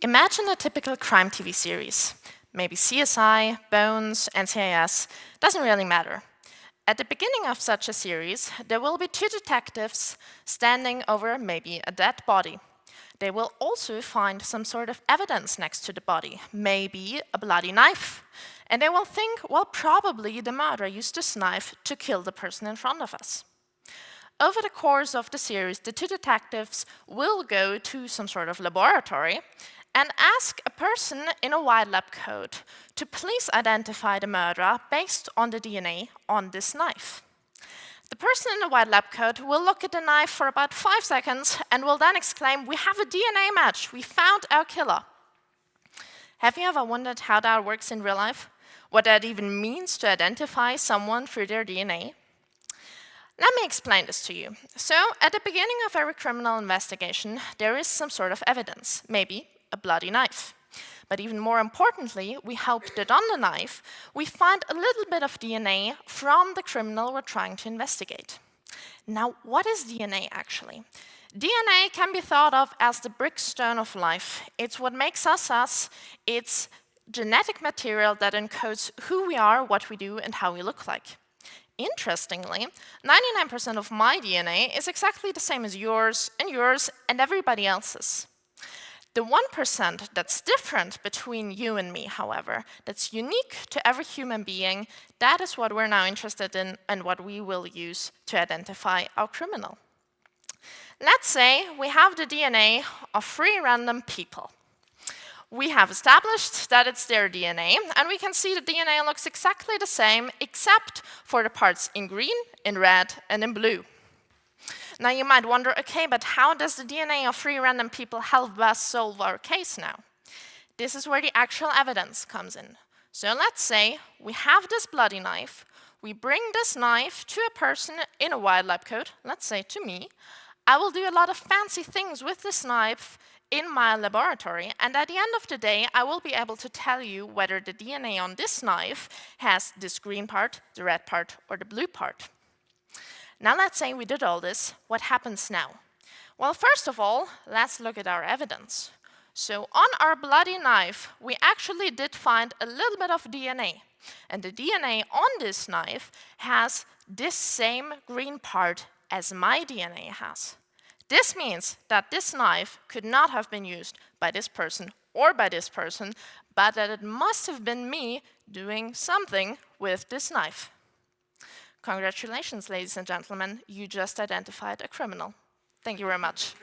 Imagine a typical crime TV series. Maybe CSI, Bones, NCIS, doesn't really matter. At the beginning of such a series, there will be two detectives standing over maybe a dead body. They will also find some sort of evidence next to the body, maybe a bloody knife. And they will think, well, probably the murderer used this knife to kill the person in front of us. Over the course of the series, the two detectives will go to some sort of laboratory and ask a person in a white lab coat to please identify the murderer based on the DNA on this knife. The person in the white lab coat will look at the knife for about 5 seconds and will then exclaim, "We have a DNA match, we found our killer." Have you ever wondered how that works in real life? What that even means to identify someone through their DNA? Let me explain this to you. So, at the beginning of every criminal investigation, there is some sort of evidence, maybe a bloody knife. But even more importantly, we hope that on the knife, we find a little bit of DNA from the criminal we're trying to investigate. Now, what is DNA actually? DNA can be thought of as the brickstone of life. It's what makes us us. It's genetic material that encodes who we are, what we do, and how we look like. Interestingly, 99% of my DNA is exactly the same as yours and everybody else's. The 1% that's different between you and me, however, that's unique to every human being, that is what we're now interested in and what we will use to identify our criminal. Let's say we have the DNA of 3 random people. We have established that it's their DNA, and we can see the DNA looks exactly the same, except for the parts in green, in red, and in blue. Now you might wonder, okay, but how does the DNA of 3 random people help us solve our case now? This is where the actual evidence comes in. So let's say we have this bloody knife, we bring this knife to a person in a white lab coat, let's say to me. I will do a lot of fancy things with this knife in my laboratory, and at the end of the day, I will be able to tell you whether the DNA on this knife has this green part, the red part, or the blue part. Now let's say we did all this, what happens now? Well, first of all, let's look at our evidence. So on our bloody knife, we actually did find a little bit of DNA. And the DNA on this knife has this same green part as my DNA has. This means that this knife could not have been used by this person or by this person, but that it must have been me doing something with this knife. Congratulations, ladies and gentlemen, you just identified a criminal. Thank you very much.